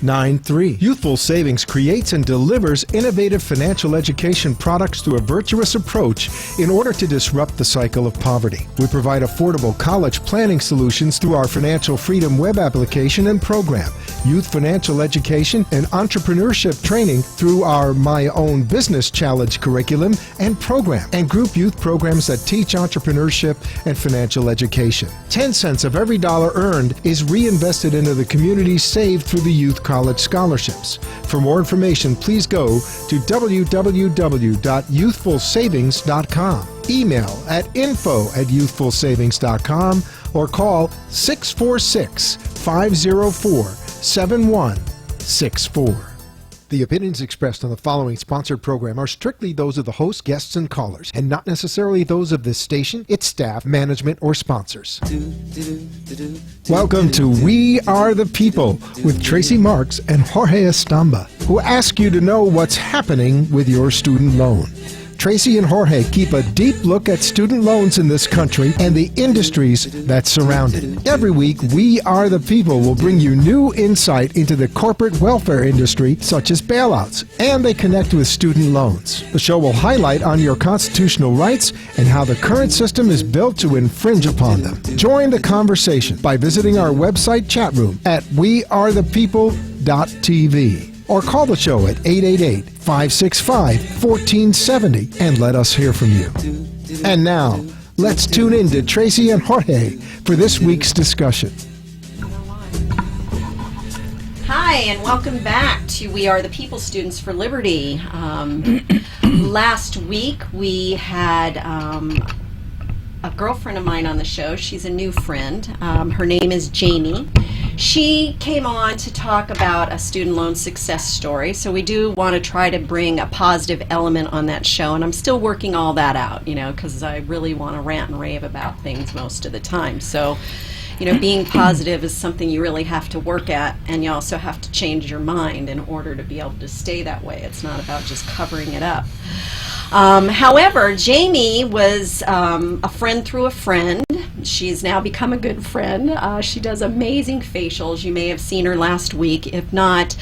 888-565-1493. Youthful Savings creates and delivers innovative financial education products through a virtuous approach in order to disrupt the cycle of poverty. We provide affordable college planning solutions through our Financial Freedom web application and program, youth financial education and entrepreneurship training through our My Own Business Challenge curriculum and program, and group youth programs that teach entrepreneurship and financial education. 10 cents of every dollar earned is reinvested into the community saved through the Youth College Scholarships. For more information, please go to www.youthfulsavings.com. Email at info@youthfulsavings.com or call 646-504-7164. The opinions expressed on the following sponsored program are strictly those of the host, guests, and callers, and not necessarily those of this station, its staff, management, or sponsors. Welcome to We Are the People with Tracy Marks and Jorge Estamba, who ask you to know what's happening with your student loan. Tracy and Jorge keep a deep look at student loans in this country and the industries that surround it. Every week, We Are the People will bring you new insight into the corporate welfare industry, such as bailouts, and they connect with student loans. The show will highlight on your constitutional rights and how the current system is built to infringe upon them. Join the conversation by visiting our website chat room at wearethepeople.tv. Or call the show at 888-565-1470 and let us hear from you. And now, let's tune in to Tracy and Jorge for this week's discussion. Hi, and welcome back to We Are the People Students for Liberty. Last week we had a girlfriend of mine on the show. She's a new friend. Her name is Jamie. She came on to talk about a student loan success story, so we do want to try to bring a positive element on that show, and I'm still working all that out, because I really want to rant and rave about things most of the time. So, being positive is something you really have to work at, and you also have to change your mind in order to be able to stay that way. It's not about just covering it up. However, Jamie was a friend through a friend. She's now become a good friend. She does amazing facials. You may have seen her last week. If not,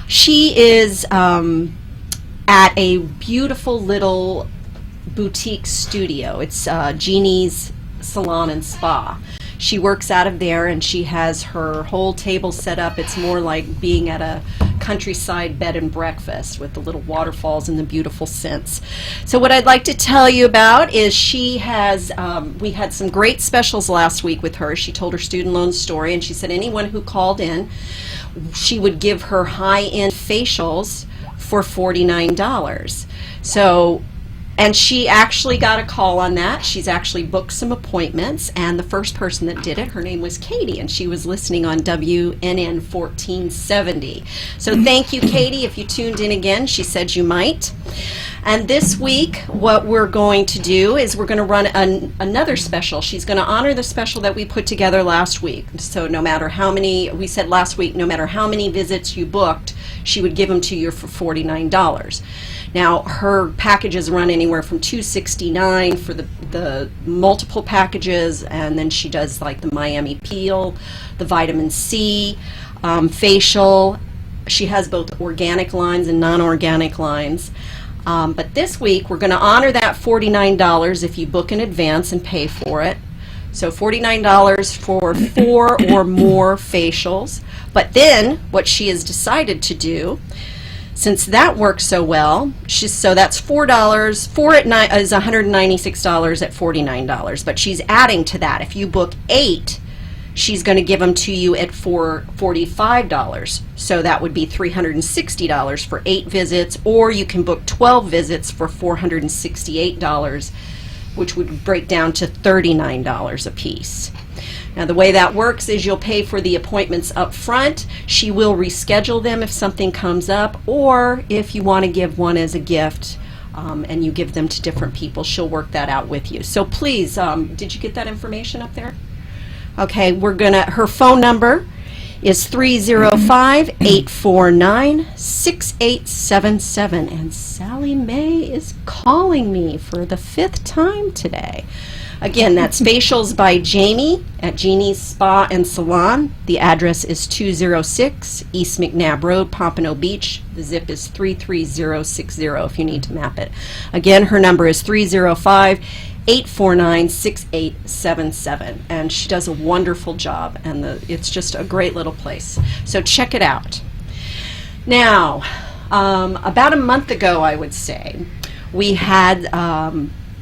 she is at a beautiful little boutique studio. It's Jeannie's Salon and Spa. She works out of there, and she has her whole table set up. It's more like being at a countryside bed and breakfast with the little waterfalls and the beautiful scents. So what I'd like to tell you about is she has, we had some great specials last week with her. She told her student loan story, and she said anyone who called in, she would give her high-end facials for $49. So, and she actually got a call on that. She's actually booked some appointments, and the first person that did it, her name was Katie, and she was listening on WNN 1470. So thank you, Katie, if you tuned in again. She said you might. And this week, what we're going to do is we're going to run another special. She's going to honor the special that we put together last week. So no matter how many, we said last week, no matter how many visits you booked, she would give them to you for $49. Now, her packages run anywhere from $269 for the multiple packages, and then she does like the Miami Peel, the vitamin C, facial. She has both organic lines and non-organic lines. But this week, we're going to honor that $49 if you book in advance and pay for it. So $49 for 4 or more facials. But then, what she has decided to do, since that works so well, so that's $4. 4 at night is $196 at $49. But she's adding to that. If you book 8, she's going to give them to you at $45. So that would be $360 for 8 visits, or you can book 12 visits for $468, which would break down to $39 a piece. Now, the way that works is you'll pay for the appointments up front. She will reschedule them if something comes up, or if you want to give one as a gift and you give them to different people, she'll work that out with you. So please, did you get that information up there? Okay, her phone number is 305-849-6877, and Sally Mae is calling me for the 5th time today. Again, that's Facials by Jamie at Jeannie's Spa and Salon. The address is 206 East McNabb Road, Pompano Beach. The zip is 33060 if you need to map it. Again, her number is 305-849-6877. And she does a wonderful job, and it's just a great little place. So check it out. Now, about a month ago, I would say, we had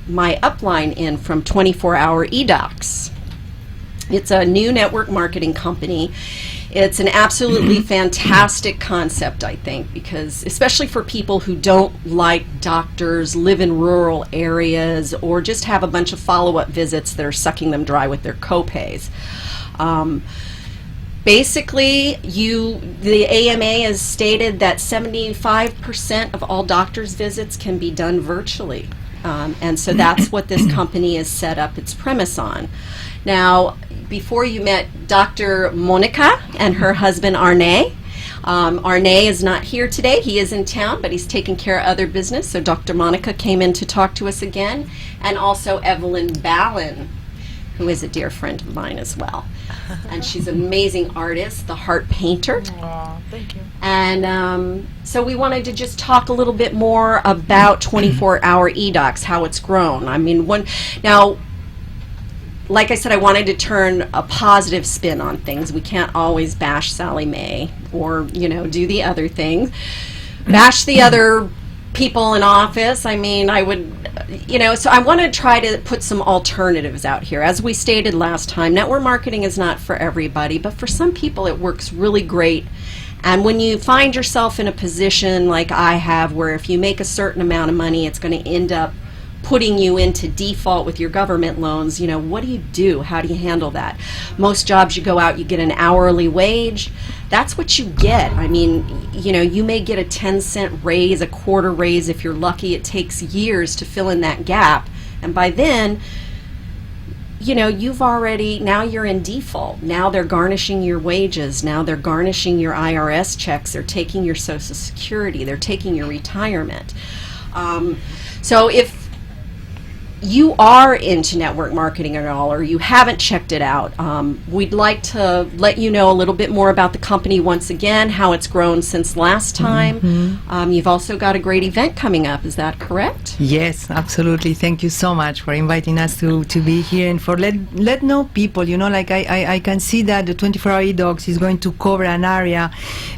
my upline in from 24-Hour eDocs. It's a new network marketing company. It's an absolutely fantastic concept, I think, because especially for people who don't like doctors, live in rural areas, or just have a bunch of follow-up visits that are sucking them dry with their copays. Basically, the AMA has stated that 75% of all doctors' visits can be done virtually. And so that's what this company is set up its premise on. Now, before you met Dr. Monica and her husband Arne, Arne is not here today. He is in town, but he's taking care of other business. So Dr. Monica came in to talk to us again, and also Evelyn Ballin, who is a dear friend of mine as well. And she's an amazing artist, the heart painter. Aw, thank you. And so we wanted to just talk a little bit more about 24-Hour eDocs, how it's grown. I mean, now, like I said, I wanted to turn a positive spin on things. We can't always bash Sally Mae or, do the other things. Bash the other people in office. I mean, I would, so I want to try to put some alternatives out here. As we stated last time, network marketing is not for everybody, but for some people it works really great. And when you find yourself in a position like I have, where if you make a certain amount of money, it's going to end up putting you into default with your government loans, what do you do? How do you handle that? Most jobs you go out, you get an hourly wage. That's what you get. I mean, you may get a 10-cent raise, a quarter raise if you're lucky. It takes years to fill in that gap. And by then, now you're in default. Now they're garnishing your wages. Now they're garnishing your IRS checks. They're taking your Social Security. They're taking your retirement. So if you are into network marketing at all, or you haven't checked it out, we'd like to let you know a little bit more about the company once again, how it's grown since last time. You've also got a great event coming up, is that correct? Yes, absolutely. Thank you so much for inviting us to be here and for let know people, I can see that the 24-Hour eDocs is going to cover an area.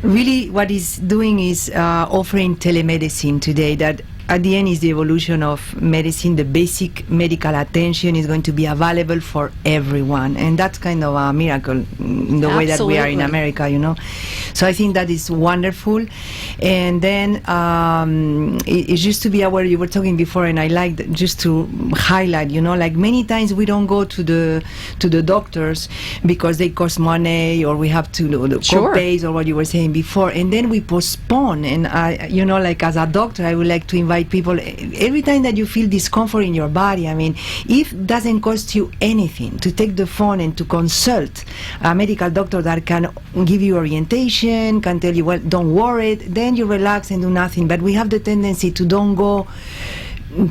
Really what it's doing is offering telemedicine today, that at the end is the evolution of medicine. The basic medical attention is going to be available for everyone, and that's kind of a miracle in the way that we are in America, So I think that is wonderful. And then it's just to be aware, you were talking before, and I like just to highlight, like many times we don't go to the doctors because they cost money, or we have to do the co-pays, or what you were saying before, and then we postpone. And like as a doctor, I would like to invite people, every time that you feel discomfort in your body, I mean, if it doesn't cost you anything to take the phone and to consult a medical doctor that can give you orientation, can tell you, well, don't worry, then you relax and do nothing. But we have the tendency to don't go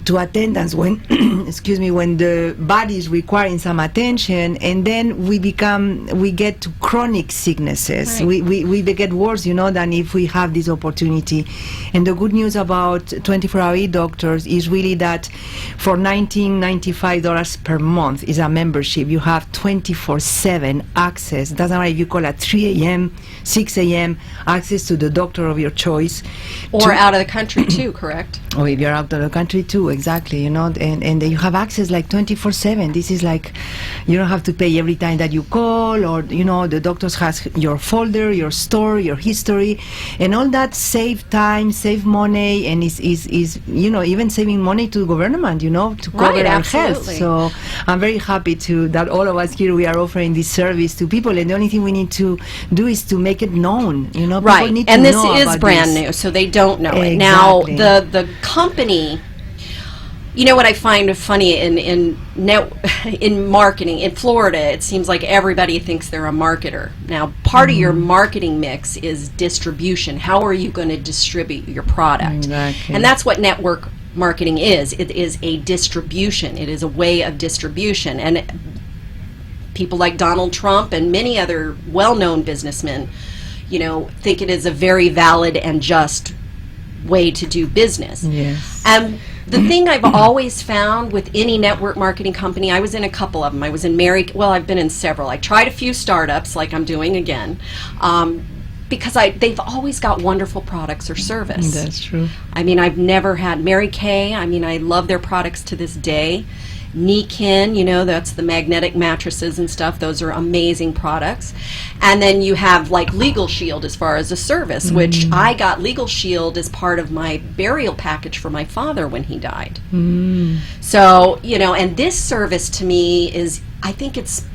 to attendance when when the body is requiring some attention, and then we get to chronic sicknesses. Right. We get worse, than if we have this opportunity. And the good news about 24-Hour eDoctors is really that for $19.95 per month is a membership. You have 24/7 access. Doesn't matter if you call at 3 a.m., 6 a.m., access to the doctor of your choice. Or out of the country too, correct? Or if you're out of the country too, exactly, and you have access like 24/7. This is like, you don't have to pay every time that you call, or, the doctors has your folder, your store, your history, and all that save time, save money, and is even saving money to government, to cover our health. So I'm very happy that all of us here, we are offering this service to people, and the only thing we need to do is to make it known, Right, people need and to this know is about brand this. new, so they don't know it. Exactly. Now, the company, what I find funny in marketing in Florida, it seems like everybody thinks they're a marketer. Now, part of your marketing mix is distribution. How are you going to distribute your product? Exactly. And that's what network marketing is. It is a distribution. It is a way of distribution. And people like Donald Trump and many other well-known businessmen, you know, think it is a very valid and just way to do business. Yes. And the thing I've always found with any network marketing company, I was in a couple of them. I was in I've been in several. I tried a few startups, like I'm doing again, because they've always got wonderful products or service. That's true. I mean, I've never had Mary Kay. I mean, I love their products to this day. Neekin, you know, that's the magnetic mattresses and stuff. Those are amazing products. And then you have like Legal Shield as far as a service, which I got Legal Shield as part of my burial package for my father when he died. So, you know, and this service to me is, I think it's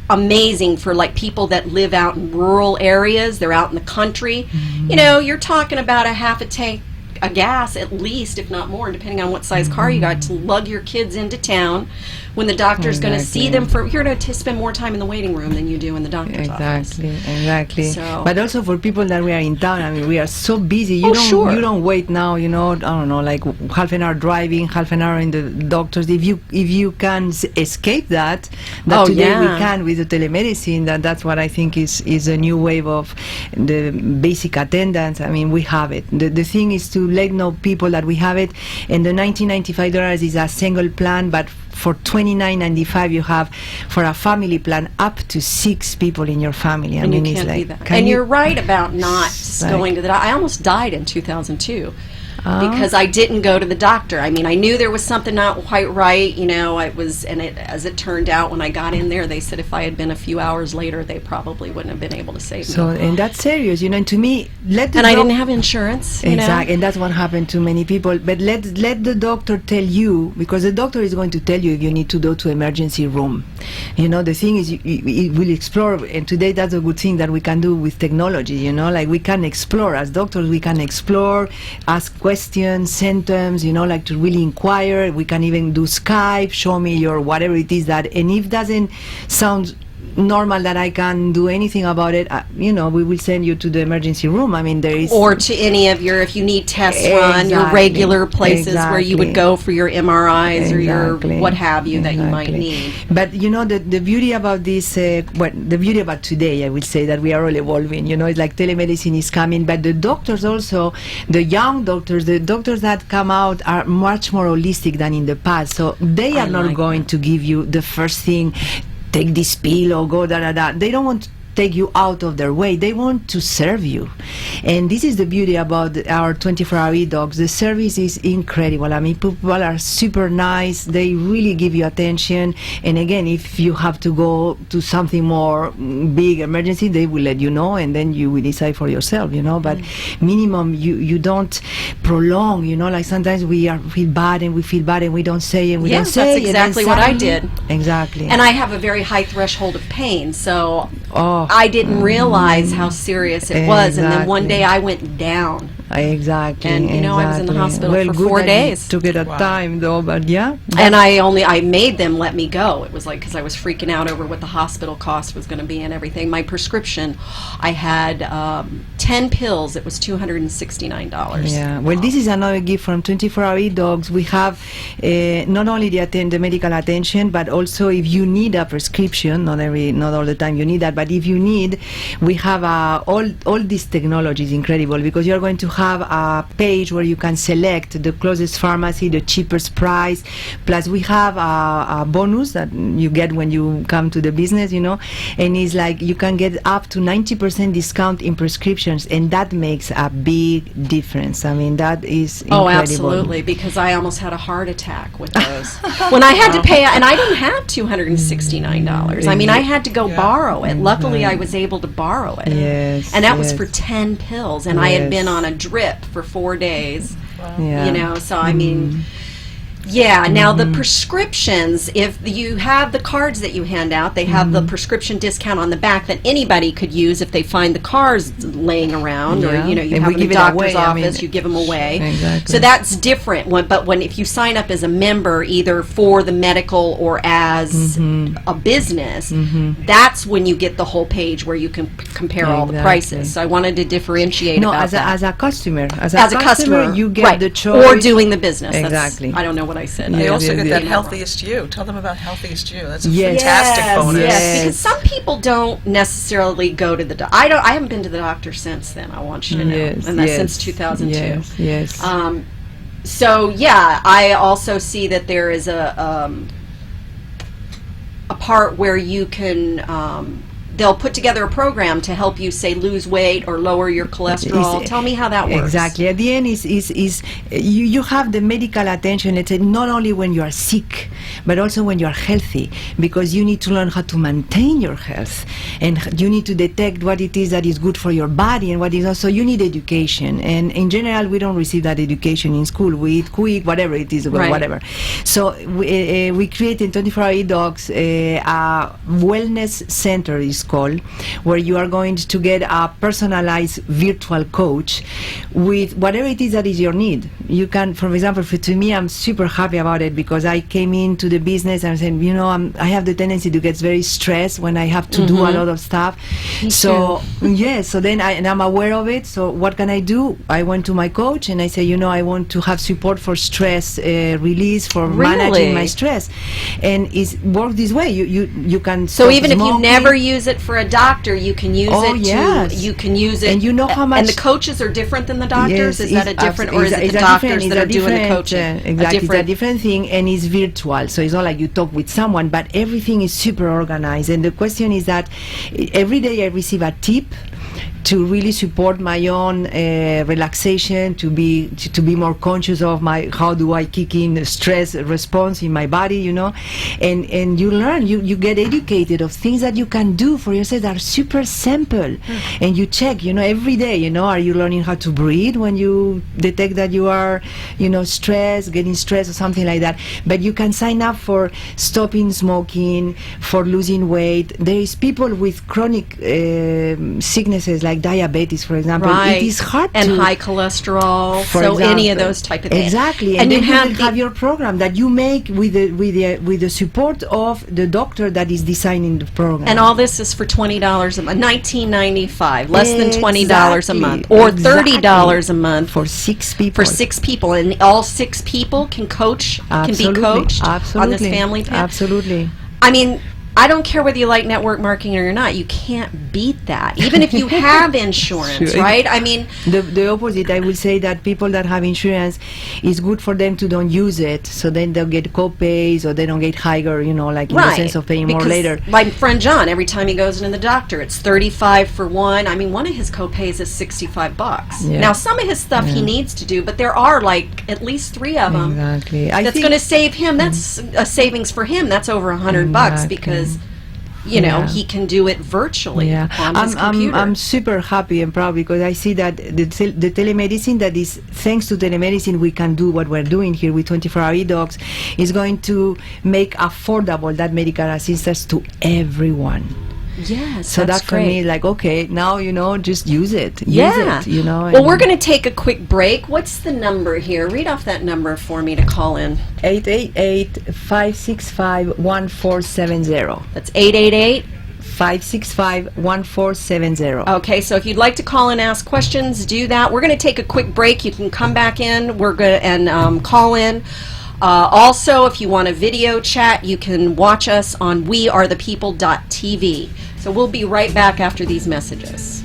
amazing for like people that live out in rural areas. They're out in the country. You know, you're talking about a half a tank of gas at least, if not more, depending on what size car you got, to lug your kids into town when the doctor's going to see them. You're going to spend more time in the waiting room than you do in the doctor's office. Exactly. So, but also for people that we are in town, I mean, we are so busy. You don't wait now, you know, I don't know, like half an hour driving, half an hour in the doctor's. If you can escape that today we can with the telemedicine. That's what I think is a new wave of the basic attendance. I mean, we have it. The thing is to let know people that we have it, and the $19.95 is a single plan, but for $29.95 you have for a family plan up to 6 people in your family. I mean, you can't beat that. And you're right about not going to the doctor. I almost died in 2002. Because I didn't go to the doctor. I mean, I knew there was something not quite right, you know. As it turned out, when I got in there, they said if I had been a few hours later, they probably wouldn't have been able to save me. So, and that's serious, you know. And to me, I didn't have insurance. Exactly, and that's what happened to many people. But let the doctor tell you, because the doctor is going to tell you if you need to go to emergency room. You know, the thing is, it will explore. And today, that's a good thing that we can do with technology. You know, like we can explore as doctors. We can explore, ask questions, symptoms, you know, like to really inquire. We can even do Skype, show me your whatever it is that, and if it doesn't sound normal that I can do anything about it, you know, we will send you to the emergency room. I mean, there is... Or to any of your, if you need tests run, your regular places where you would go for your MRIs or your what have you that you might need. But, you know, the beauty about this, the beauty about today, I would say that we are all evolving, you know, it's like telemedicine is coming, but the doctors also, the young doctors, the doctors that come out are much more holistic than in the past. So they are not going to give you the first thing, take this pill or go da-da-da. They don't want to take you out of their way. They want to serve you. And this is the beauty about our 24-hour e-dogs. The service is incredible. I mean, people are super nice. They really give you attention. And again, if you have to go to something more big emergency, they will let you know, and then you will decide for yourself, you know. But minimum, you don't prolong, you know, like sometimes we feel bad and we don't say and we don't say. That's exactly what I did. Exactly. And I have a very high threshold of pain, so I didn't realize how serious it was, and then one day I went down. Exactly. And you know, I was in the hospital for 4 days. Took it at time though, but yeah. And I made them let me go. It was like, because I was freaking out over what the hospital cost was going to be and everything. My prescription, I had 10 pills. It was $269. Yeah. Well, this is another gift from 24-hour e-dogs. We have not only the medical attention, but also if you need a prescription, not all the time you need that, but if you need, we have all this technology is incredible, because you're going to have a page where you can select the closest pharmacy, the cheapest price, plus we have a bonus that you get when you come to the business, you know, and it's like you can get up to 90% discount in prescriptions, and that makes a big difference. I mean, that is incredible. Oh, absolutely, because I almost had a heart attack with those. When I had to pay, and I didn't have $269. I mean, I had to go borrow it. Luckily, I was able to borrow it. Yes. And that was for 10 pills, and I had been on a drip for 4 days. You know, so I mean, Yeah, now the prescriptions, if you have the cards that you hand out, they have the prescription discount on the back that anybody could use if they find the cards laying around, or, you know, you And have we them in give the it doctor's away, I office, mean, you give them away. Exactly. So that's different. But when if you sign up as a member, either for the medical or as a business, that's when you get the whole page where you can compare all the Exactly. prices. So I wanted to differentiate No, about as that. a customer, as a customer, you get right, the choice. or doing the business. That's- Exactly. I don't know what I said. They Yeah, also yeah, get yeah. that Healthiest You. Tell them about Healthiest You. That's a Yes. fantastic bonus. Yes, Yes. because some people don't necessarily go to the doctor. I haven't been to the doctor since then. I want you to know, Yes, and that's yes, since 2002. Yes. So yeah, I also see that there is a part where you can. They'll put together a program to help you, say, lose weight or lower your cholesterol. Tell me how that works. Exactly. At the end, is you have the medical attention. It's not only when you are sick, but also when you are healthy, because you need to learn how to maintain your health, and you need to detect what it is that is good for your body and what is also. You need education, and in general, we don't receive that education in school. We eat quick, whatever it is, Right. whatever. So we created 24-hour e-dogs, a wellness center is called, where you are going to get a personalized virtual coach with whatever it is that is your need. You can, for example, to me, I'm super happy about it, because I came into the business and said, you know, I have the tendency to get very stressed when I have to do a lot of stuff. So so then I'm aware of it. So what can I do? I went to my coach and I say, you know, I want to have support for stress release, for Really? managing my stress, and it works this way. You can. So stop even if you smoking. never use it for a doctor, you can use Oh, it yes. to. You can use it, And you know how And much- the coaches are different than the doctors. Yes, Is that a it's different, abs- or is it's it a the different- doctors it's that a are doing the different, coaching? Exactly, it's a different thing, and it's virtual. So it's not like you talk with someone, but everything is super organized. And the question is that every day I receive a tip to really support my own relaxation, to be more conscious of my how do I kick in stress response in my body, you know, and you learn, you get educated of things that you can do for yourself that are super simple, and you check, you know, every day, you know, are you learning how to breathe when you detect that you are, you know, stressed, getting stressed or something like that. But you can sign up for stopping smoking, for losing weight. There is people with chronic sicknesses like diabetes, for example. Right. It is hard and to high cholesterol. for So any of example. those type of things. Exactly, And and you then have you will have your program that you make with the support of the doctor that is designing the program. And all this is for $20 a month, $19.95, less than $20 a month, Exactly, or exactly. $30 a month for 6 people. for 6 people, and all 6 people can Absolutely, be coached absolutely, on this family plan. Absolutely. I mean, I don't care whether you like network marketing or not. You can't beat that, even if you have insurance, Sure. right? I mean, The opposite, I will say that people that have insurance, is good for them to don't use it, so then they'll get co-pays or they don't get higher, you know, like in the sense of paying more because later. my friend John, every time he goes into the doctor, it's $35 for one. I mean, one of his co-pays is $65. Yeah. Now, some of his stuff he needs to do, but there are like at least 3 of them Exactly. that's going to save him. That's a savings for him. That's over $100 because, you know, Yeah. he can do it virtually on his computer. I'm super happy and proud because I see that the telemedicine, that is thanks to telemedicine we can do what we're doing here with 24-hour e-docs, is going to make affordable that medical assistance to everyone. Yes, So that's that for great. me, like, okay, now, you know, just use it. Yeah. Use it, you know. Well, we're going to take a quick break. What's the number here? Read off that number for me to call in. 888-565-1470. That's 888. 565-1470. Okay, so if you'd like to call and ask questions, do that. We're going to take a quick break. You can come back in. We're going to call in. Also, if you want a video chat, you can watch us on wearethepeople.tv. So we'll be right back after these messages.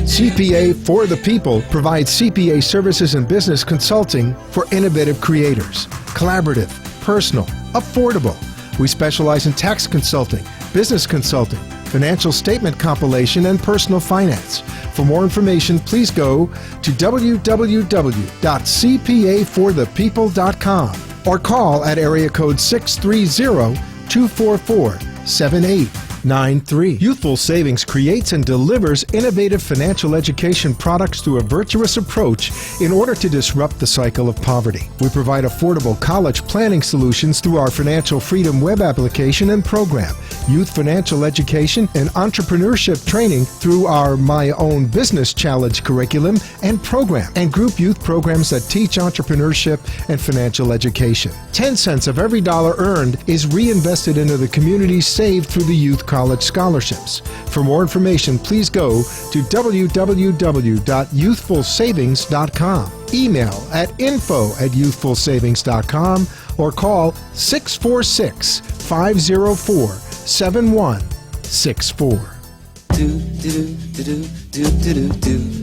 CPA for the People provides CPA services and business consulting for innovative creators. Collaborative, personal, affordable. We specialize in tax consulting, business consulting, financial statement compilation, and personal finance. For more information, please go to www.cpaforthepeople.com or call at area code 630-244-7800. 93. Youthful Savings creates and delivers innovative financial education products through a virtuous approach in order to disrupt the cycle of poverty. We provide affordable college planning solutions through our Financial Freedom web application and program, youth financial education and entrepreneurship training through our My Own Business Challenge curriculum and program, and group youth programs that teach entrepreneurship and financial education. 10 cents of every dollar earned is reinvested into the community saved through the Youth College Scholarships. For more information, please go to www.youthfulsavings.com. Email at info@youthfulsavings.com or call 646-504-7164.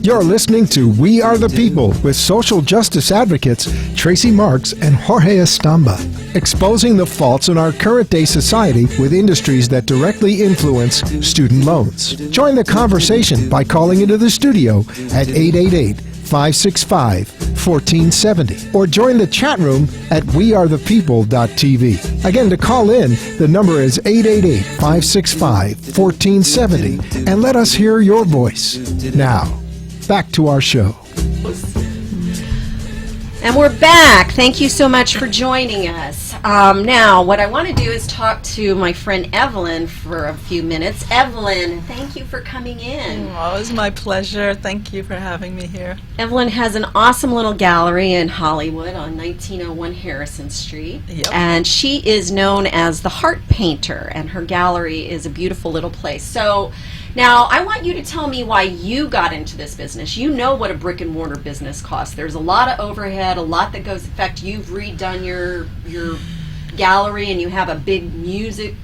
You're listening to We Are the People with social justice advocates Tracy Marks and Jorge Estamba, exposing the faults in our current day society with industries that directly influence student loans. Join the conversation by calling into the studio at 888-565-1470 or join the chat room at wearethepeople.tv. Again, to call in, the number is 888-565-1470 and let us hear your voice. Now, back to our show. And we're back. Thank you so much for joining us. Now, what I want to do is talk to my friend Evelyn for a few minutes. Evelyn, thank you for coming in. Oh, it was my pleasure. Thank you for having me here. Evelyn has an awesome little gallery in Hollywood on 1901 Harrison Street. Yep. And she is known as the Heart Painter, and her gallery is a beautiful little place. So, now, I want you to tell me why you got into this business. You know what a brick and mortar business costs. There's a lot of overhead, a lot that goes. In fact, you've redone your gallery, and you have a big music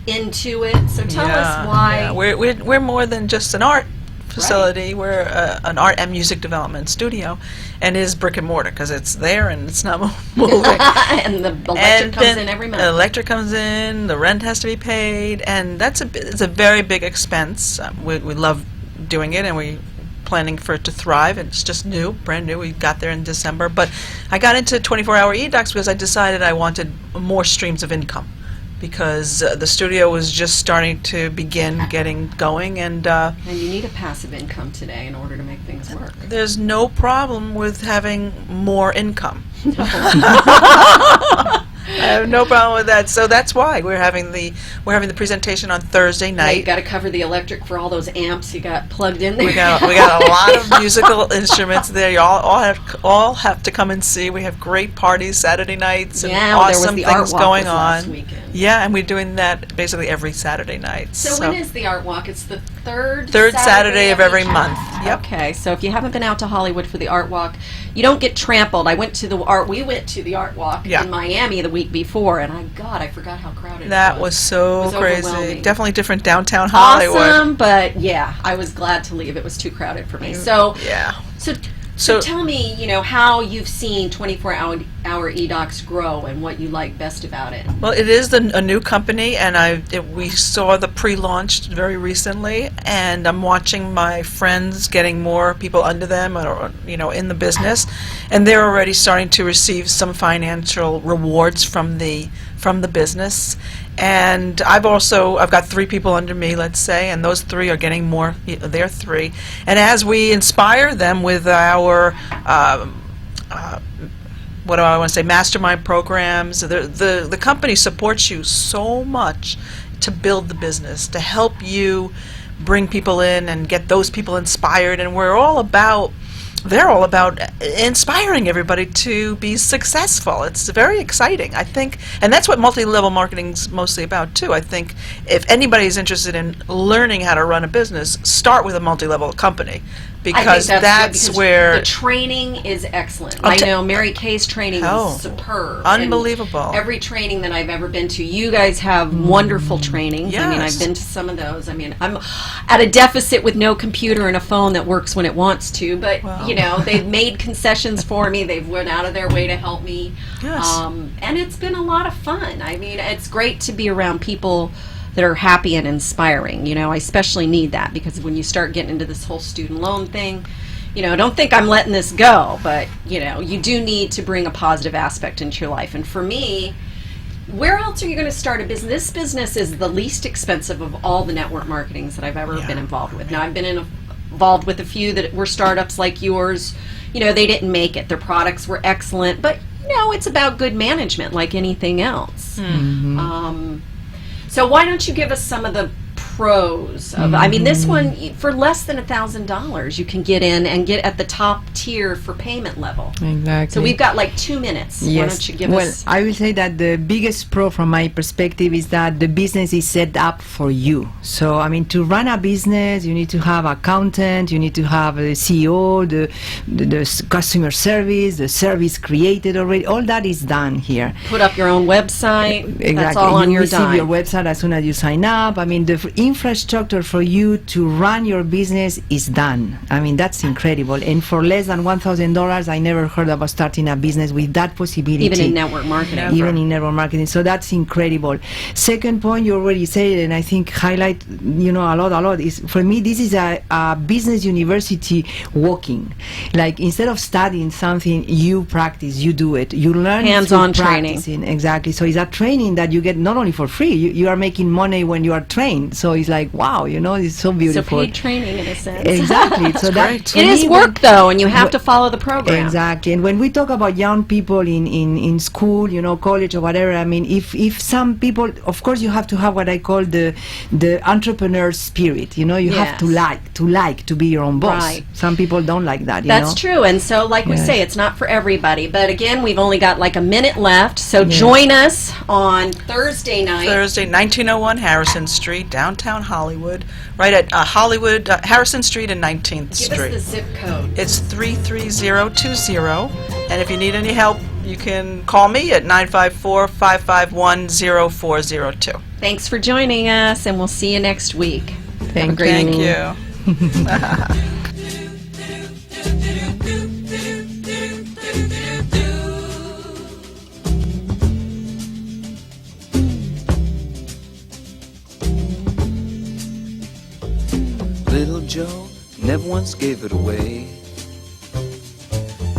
into it. So tell us why. Yeah. We're more than just an art facility. Right. We're an art and music development studio, and it is brick and mortar because it's there and it's not moving. And the electric comes in every month. The electric comes in, the rent has to be paid, and it's a very big expense. We love doing it, and we planning for it to thrive. It's just brand new. We got there in December, but I got into 24-hour e-docs because I decided I wanted more streams of income, because the studio was just starting to begin getting going, and you need a passive income today in order to make things work. There's no problem with having more income. I have no problem with that. So that's why we're having the presentation on Thursday night. You got to cover the electric for all those amps you got plugged in there. We got a lot of musical instruments there. You all have to come and see. We have great parties Saturday nights and awesome things going on. Last weekend. Yeah, and we're doing that basically every Saturday night. So when is the art walk? It's the third Saturday of every month. Yep. Okay, so if you haven't been out to Hollywood for the art walk, you don't get trampled. We went to the art walk in Miami the week before, and I forgot how crowded that it was. So it was crazy. Definitely different downtown Hollywood. Awesome, but yeah, I was glad to leave. It was too crowded for me. So So tell me, how you've seen 24-hour e-docs grow and what you like best about it. Well, it is a new company, and we saw the pre-launch very recently, and I'm watching my friends getting more people under them, or in the business, and they're already starting to receive some financial rewards from the business. And I've got 3 people under me, let's say, and those 3 are getting more. They're 3, and as we inspire them with our what do I want to say, mastermind programs, the company supports you so much to build the business, to help you bring people in and get those people inspired, and they're all about inspiring everybody to be successful. It's very exciting, I think, and that's what multi-level marketing's mostly about too. I think if anybody's interested in learning how to run a business, start with a multi-level company, because that's where the training is excellent. I know Mary Kay's training is superb. Unbelievable. And every training that I've ever been to, you guys have wonderful trainings. Yes. I mean, I've been to some of those. I mean, I'm at a deficit with no computer and a phone that works when it wants to, but they've made concessions for me. They've went out of their way to help me. Yes. And it's been a lot of fun. I mean, it's great to be around people that are happy and inspiring. I especially need that, because when you start getting into this whole student loan thing, don't think I'm letting this go, but you do need to bring a positive aspect into your life. And for me, Where else are you going to start a business? This business is the least expensive of all the network marketings that I've ever been involved with. Now, I've been involved with a few that were startups like yours. You know, they didn't make it. Their products were excellent, but it's about good management like anything else. So why don't you give us some of the pros of, I mean, this one, for less than $1,000, you can get in and get at the top tier for payment level. Exactly. So we've got like 2 minutes. Yes. Why don't you give us... I will say that the biggest pro from my perspective is that the business is set up for you. So, I mean, to run a business, you need to have accountant, you need to have a CEO, the customer service, the service created already. All that is done here. Put up your own website. Exactly. That's all on you your receive dime. your website as soon as you sign up. I mean, the infrastructure for you to run your business is done. I mean, that's incredible. And for less than $1,000, I never heard about starting a business with that possibility. Even in network marketing. Even in network marketing. So that's incredible. Second point, you already said it, and I think highlight, a lot, is for me, this is a business university walking. Like, instead of studying something, you practice, you do it. You learn hands-on through training. practicing. Exactly. So it's a training that you get not only for free, you are making money when you are trained. So it's like, wow, it's so beautiful. So paid training in a sense. Exactly. So great. It is work, though, and you have to follow the program. Exactly. And when we talk about young people in school, college or whatever, I mean, if some people, of course, you have to have what I call the entrepreneur spirit. You have to like to be your own boss. Right. Some people don't like that. That's true. And so, like we say, it's not for everybody. But again, we've only got like a minute left. So join us on Thursday night. Thursday, 1901 Harrison Street, downtown Hollywood, right at Harrison Street and 19th Street. Give us the zip code. It's 33020, and if you need any help, you can call me at 954-551-0402. Thanks for joining us, and we'll see you next week. Have a great Thank evening. you. Little Joe never once gave it away.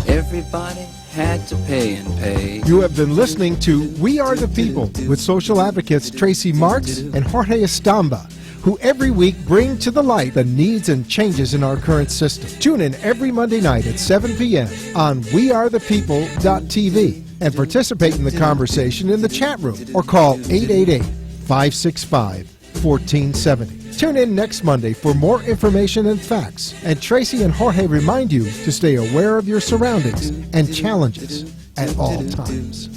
Everybody had to pay and pay. You have been listening to We Are the People with social advocates Tracy Marks and Jorge Estamba, who every week bring to the light the needs and changes in our current system. Tune in every Monday night at 7 p.m. on wearethepeople.tv and participate in the conversation in the chat room or call 888-565-1470. Tune in next Monday for more information and facts. And Tracy and Jorge remind you to stay aware of your surroundings and challenges at all times.